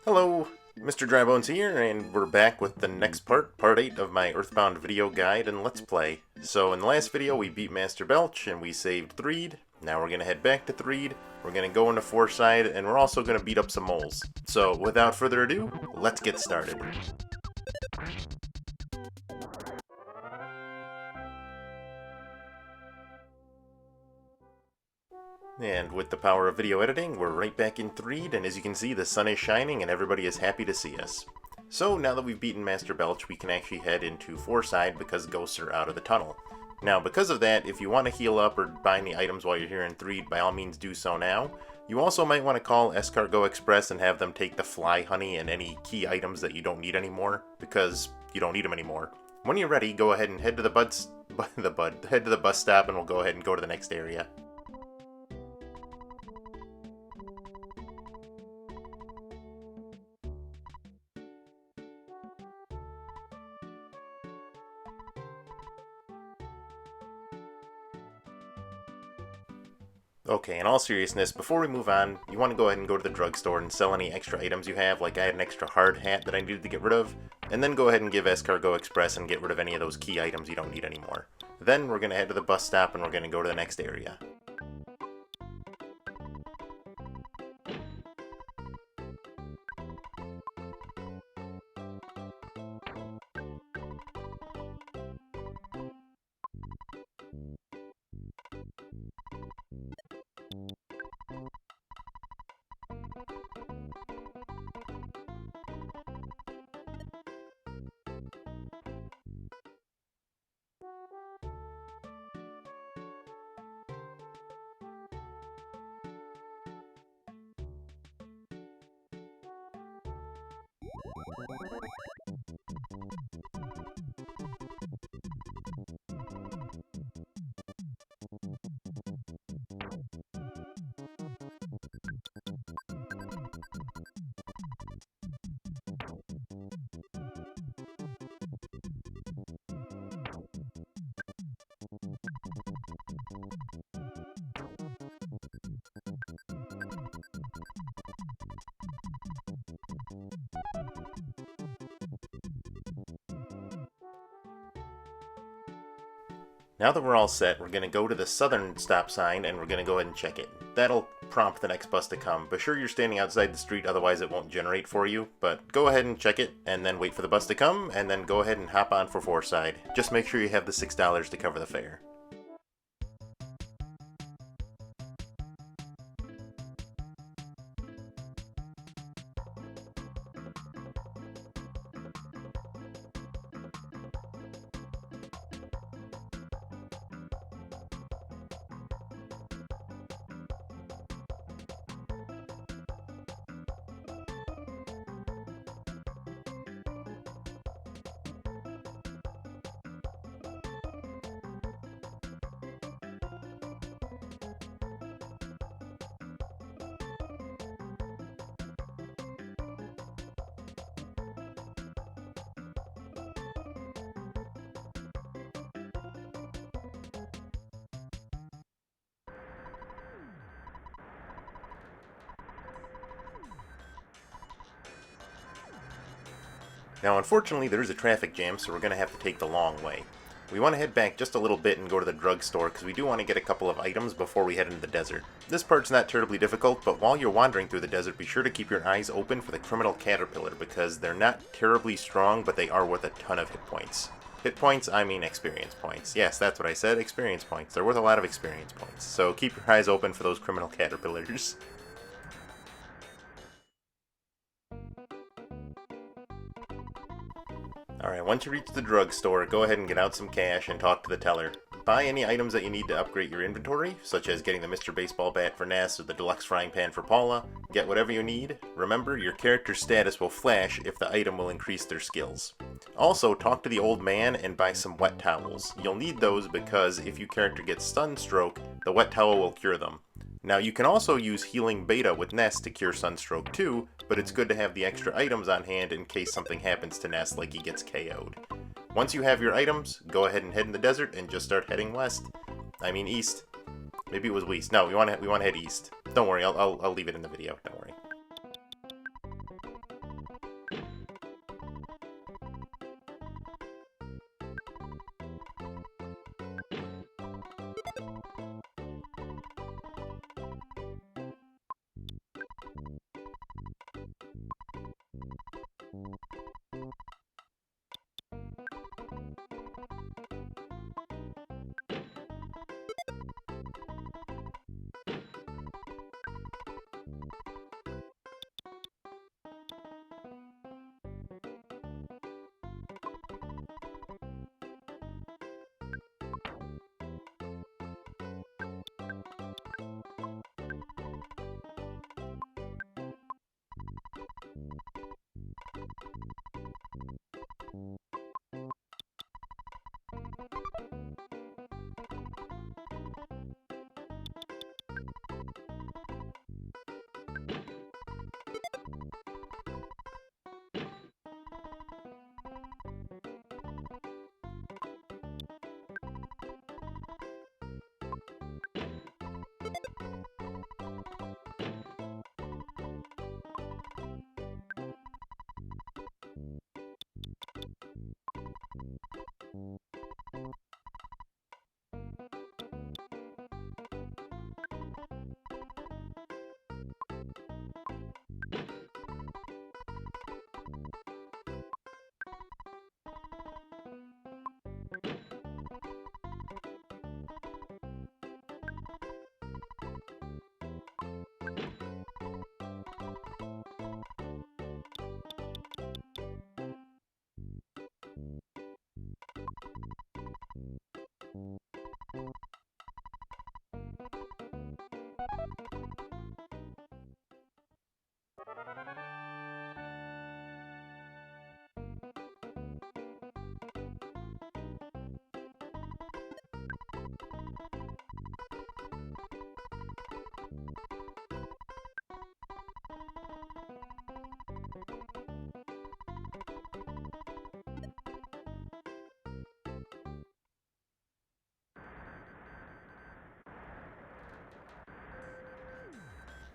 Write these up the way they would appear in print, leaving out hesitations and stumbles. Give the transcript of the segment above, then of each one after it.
Hello, Mr. Drybones here, and we're back with the next part 8 of my Earthbound video guide and Let's Play. So in the last video we beat Master Belch and we saved Threed. Now we're going to head back to Threed, we're going to go into Fourside, and we're also going to beat up some moles. So without further ado, let's get started. And with the power of video editing, we're right back in Threed, and as you can see, the sun is shining and everybody is happy to see us. So now that we've beaten Master Belch, we can actually head into Fourside because ghosts are out of the tunnel. Now, because of that, if you want to heal up or buy any items while you're here in Threed, by all means do so now. You also might want to call Escargot Express and have them take the fly honey and any key items that you don't need anymore, because you don't need them anymore. When you're ready, go ahead and head to the bus stop, and we'll go ahead and go to the next area. Okay, in all seriousness, before we move on, you want to go ahead and go to the drugstore and sell any extra items you have, like I had an extra hard hat that I needed to get rid of, and then go ahead and give Escargot Express and get rid of any of those key items you don't need anymore. Then we're going to head to the bus stop and we're going to go to the next area. Now that we're all set, we're going to go to the southern stop sign and we're going to go ahead and check it. That'll prompt the next bus to come. Be sure you're standing outside the street, otherwise it won't generate for you. But go ahead and check it, and then wait for the bus to come, and then go ahead and hop on for Fourside. Just make sure you have the $6 to cover the fare. Now unfortunately there is a traffic jam, so we're going to have to take the long way. We want to head back just a little bit and go to the drugstore because we do want to get a couple of items before we head into the desert. This part's not terribly difficult, but while you're wandering through the desert, be sure to keep your eyes open for the criminal caterpillar because they're not terribly strong, but they are worth a ton of hit points. Hit points, I mean experience points. Yes, that's what I said, experience points. They're worth a lot of experience points, so keep your eyes open for those criminal caterpillars. Alright, once you reach the drugstore, go ahead and get out some cash and talk to the teller. Buy any items that you need to upgrade your inventory, such as getting the Mr. Baseball Bat for Ness or the Deluxe Frying Pan for Paula. Get whatever you need. Remember, your character's status will flash if the item will increase their skills. Also, talk to the old man and buy some wet towels. You'll need those because if your character gets sunstroke, the wet towel will cure them. Now you can also use Healing Beta with Ness to cure Sunstroke too, but it's good to have the extra items on hand in case something happens to Ness like he gets KO'd. Once you have your items, go ahead and head in the desert and just start heading west. I mean east. Maybe it was west. No, we want to head east. Don't worry, I'll leave it in the video, don't worry.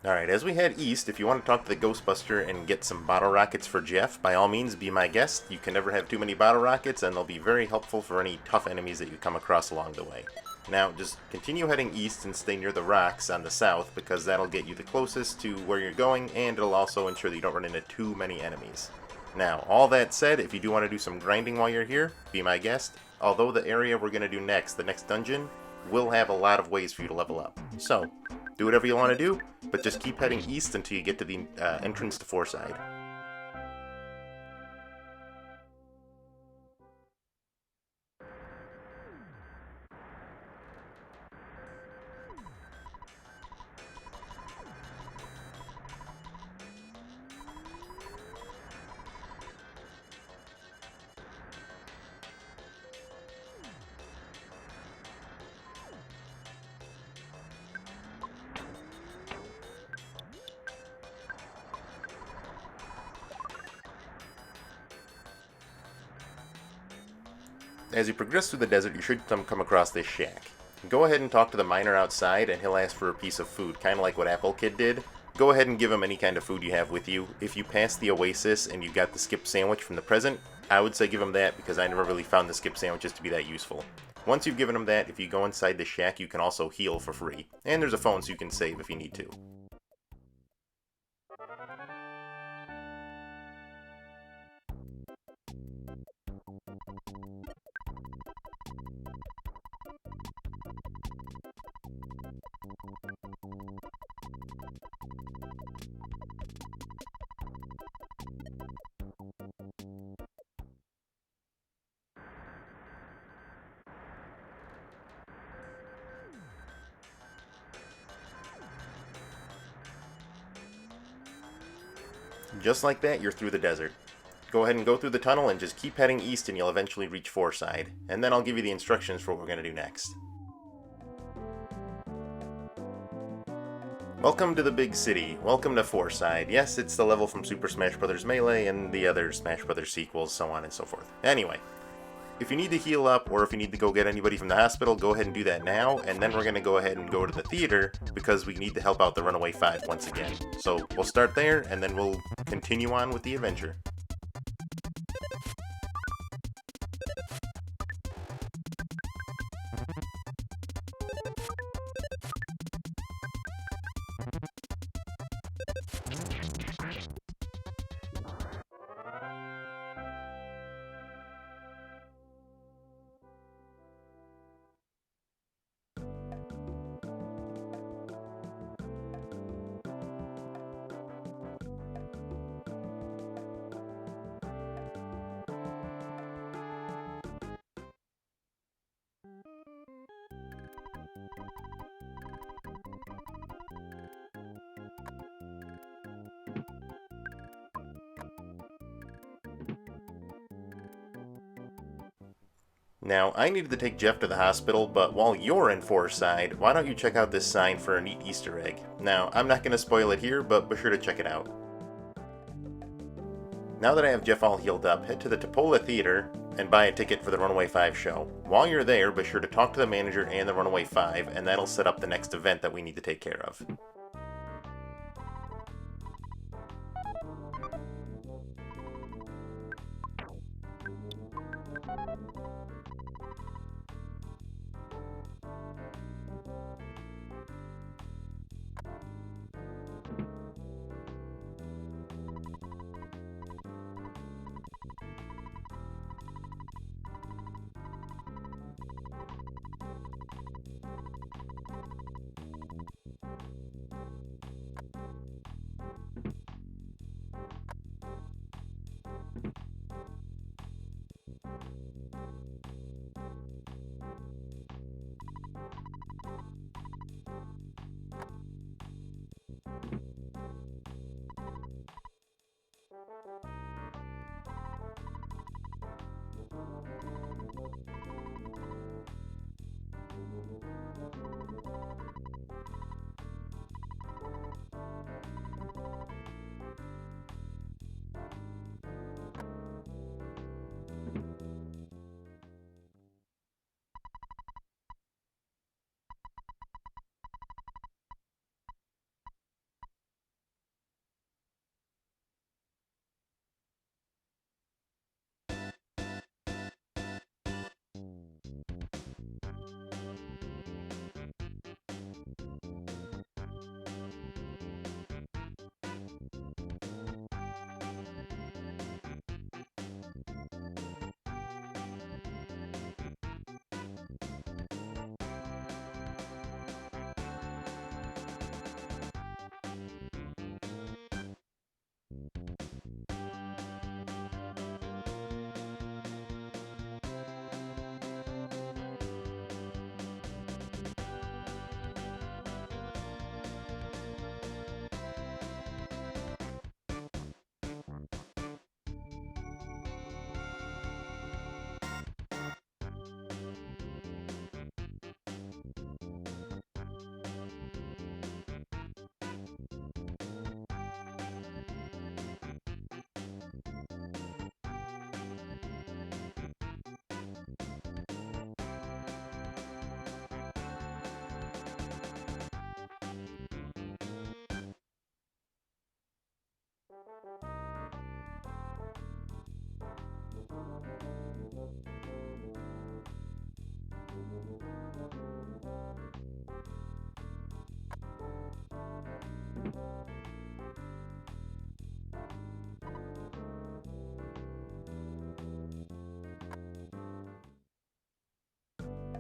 Alright, as we head east, if you want to talk to the Ghostbuster and get some bottle rockets for Jeff, by all means be my guest. You can never have too many bottle rockets, and they'll be very helpful for any tough enemies that you come across along the way. Now, just continue heading east and stay near the rocks on the south, because that'll get you the closest to where you're going, and it'll also ensure that you don't run into too many enemies. Now, all that said, if you do want to do some grinding while you're here, be my guest. Although the area we're going to do next, the next dungeon, will have a lot of ways for you to level up. So, do whatever you want to do, but just keep heading east until you get to the entrance to Fourside. As you progress through the desert, you should come across this shack. Go ahead and talk to the miner outside, and he'll ask for a piece of food, kind of like what Apple Kid did. Go ahead and give him any kind of food you have with you. If you pass the Oasis and you got the skip sandwich from the present, I would say give him that, because I never really found the skip sandwiches to be that useful. Once you've given him that, if you go inside the shack, you can also heal for free. And there's a phone so you can save if you need to. Just like that, you're through the desert. Go ahead and go through the tunnel and just keep heading east and you'll eventually reach Fourside. And then I'll give you the instructions for what we're going to do next. Welcome to the big city. Welcome to Fourside. Yes, it's the level from Super Smash Bros. Melee and the other Smash Bros. Sequels, so on and so forth. Anyway, if you need to heal up or if you need to go get anybody from the hospital, go ahead and do that now, and then we're going to go ahead and go to the theater because we need to help out the Runaway 5 once again. So we'll start there, and then we'll continue on with the adventure. Now, I needed to take Jeff to the hospital, but while you're in Fourside, why don't you check out this sign for a neat Easter egg? Now, I'm not going to spoil it here, but be sure to check it out. Now that I have Jeff all healed up, head to the Topola Theater and buy a ticket for the Runaway 5 show. While you're there, be sure to talk to the manager and the Runaway 5, and that'll set up the next event that we need to take care of.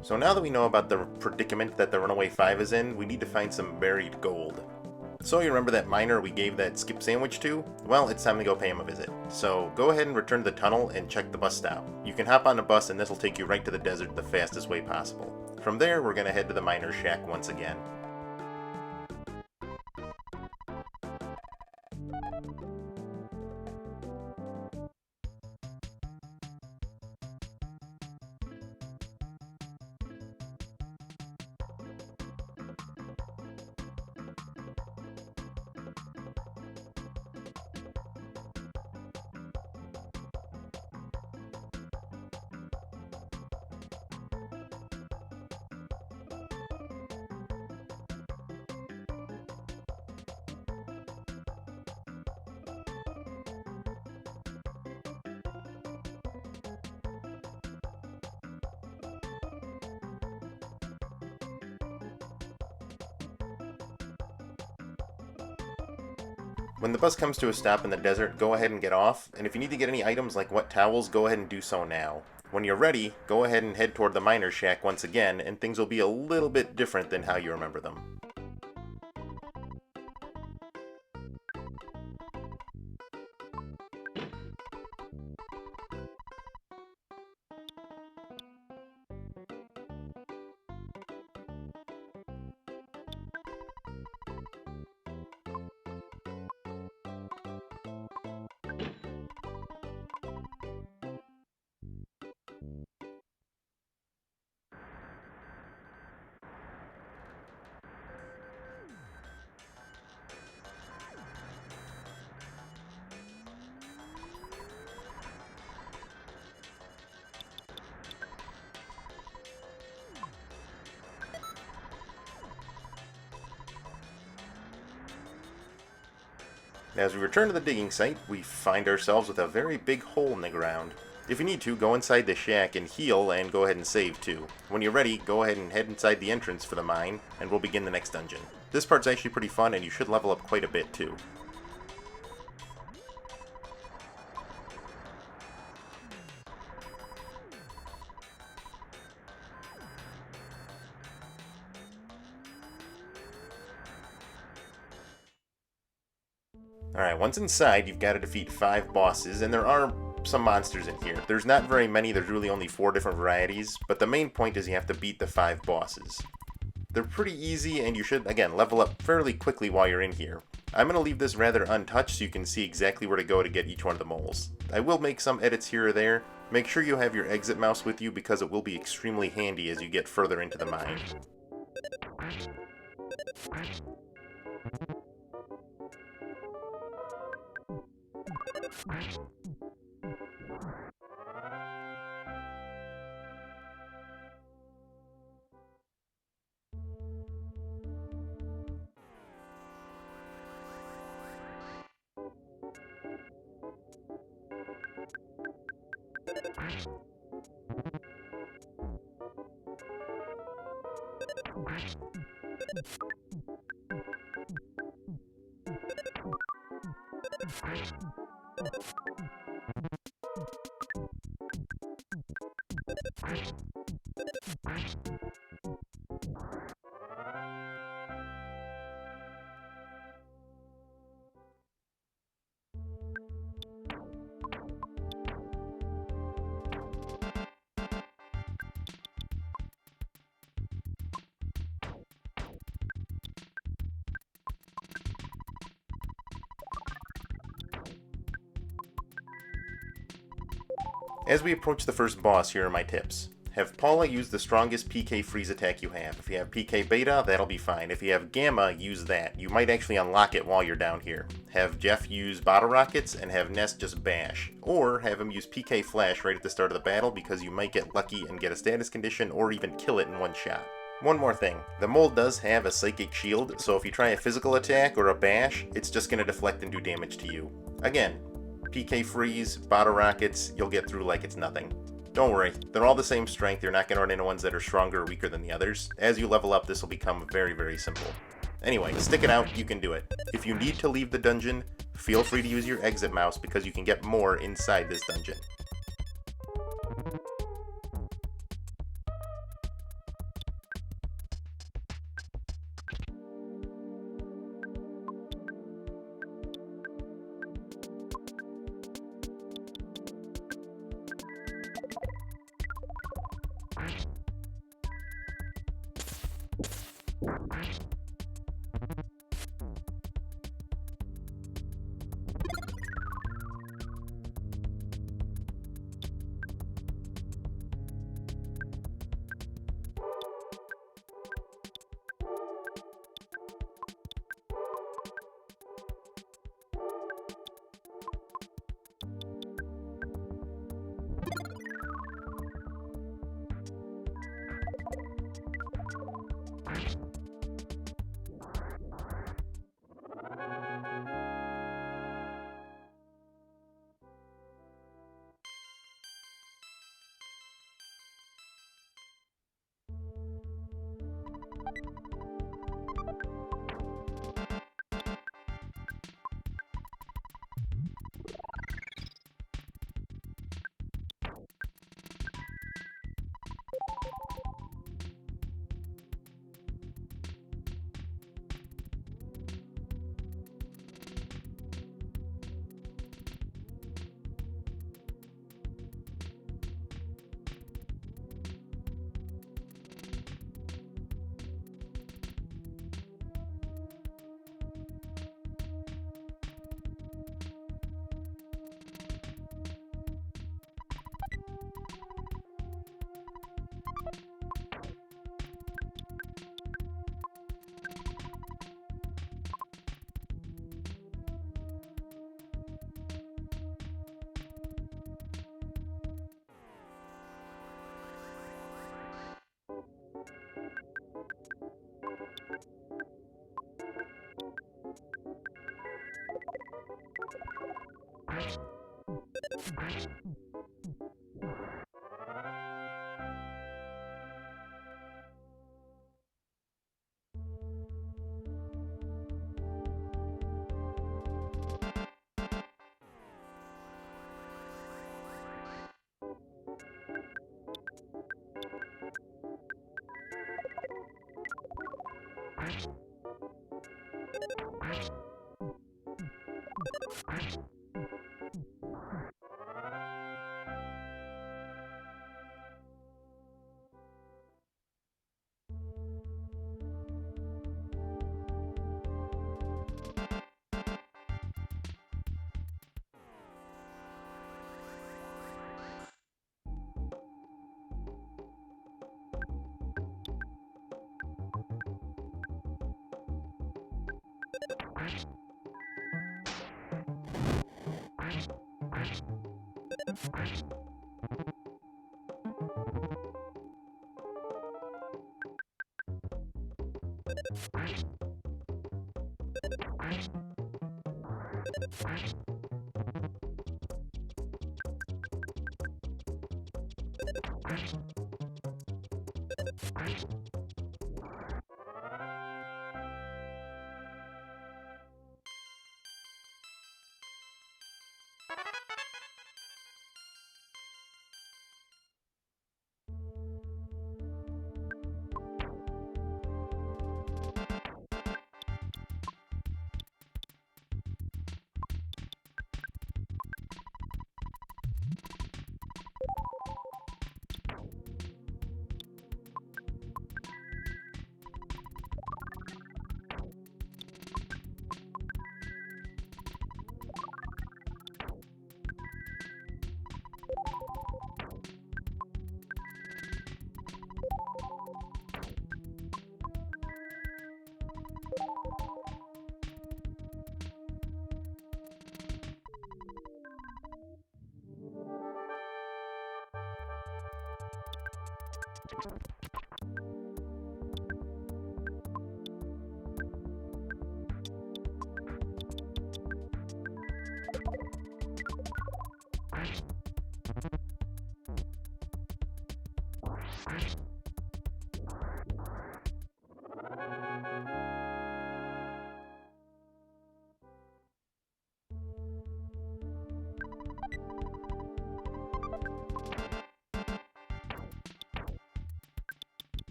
So now that we know about the predicament that the Runaway 5 is in, we need to find some buried gold. So you remember that miner we gave that skip sandwich to? Well, it's time to go pay him a visit. So go ahead and return to the tunnel and check the bus stop. You can hop on the bus and this will take you right to the desert the fastest way possible. From there, we're going to head to the miner's shack once again. When the bus comes to a stop in the desert, go ahead and get off, and if you need to get any items like wet towels, go ahead and do so now. When you're ready, go ahead and head toward the miner's shack once again, and things will be a little bit different than how you remember them. As we return to the digging site, we find ourselves with a very big hole in the ground. If you need to, go inside the shack and heal, and go ahead and save too. When you're ready, go ahead and head inside the entrance for the mine, and we'll begin the next dungeon. This part's actually pretty fun, and you should level up quite a bit too. Alright, once inside, you've got to defeat 5 bosses, and there are some monsters in here. There's not very many, there's really only 4 different varieties, but the main point is you have to beat the 5 bosses. They're pretty easy, and you should, again, level up fairly quickly while you're in here. I'm going to leave this rather untouched so you can see exactly where to go to get each one of the moles. I will make some edits here or there. Make sure you have your exit mouse with you because it will be extremely handy as you get further into the mine. As we approach the first boss, here are my tips. Have Paula use the strongest PK freeze attack you have. If you have PK beta, that'll be fine. If you have gamma, use that. You might actually unlock it while you're down here. Have Jeff use bottle rockets, and have Ness just bash. Or have him use PK flash right at the start of the battle because you might get lucky and get a status condition or even kill it in one shot. One more thing, the mole does have a psychic shield, so if you try a physical attack or a bash, it's just going to deflect and do damage to you. Again, PK Freeze, Bottle Rockets, you'll get through like it's nothing. Don't worry, they're all the same strength, you're not going to run into ones that are stronger or weaker than the others. As you level up, this will become very, very simple. Anyway, stick it out, you can do it. If you need to leave the dungeon, feel free to use your exit mouse because you can get more inside this dungeon.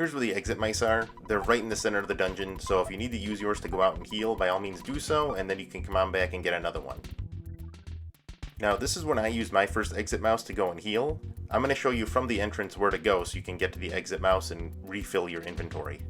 Here's where the exit mice are. They're right in the center of the dungeon, so if you need to use yours to go out and heal, by all means do so, and then you can come on back and get another one. Now, this is when I used my first exit mouse to go and heal. I'm going to show you from the entrance where to go so you can get to the exit mouse and refill your inventory.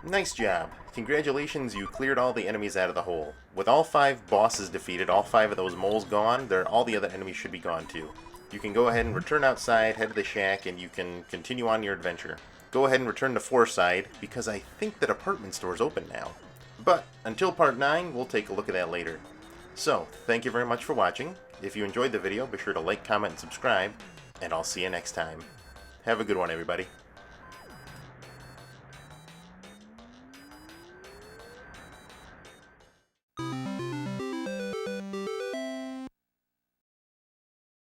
Nice job. Congratulations, you cleared all the enemies out of the hole. With all 5 bosses defeated, all 5 of those moles gone, all the other enemies should be gone too. You can go ahead and return outside, head to the shack, and you can continue on your adventure. Go ahead and return to Fourside, because I think that apartment store's open now. But, until part 9, we'll take a look at that later. So, thank you very much for watching. If you enjoyed the video, be sure to like, comment, and subscribe, and I'll see you next time. Have a good one, everybody.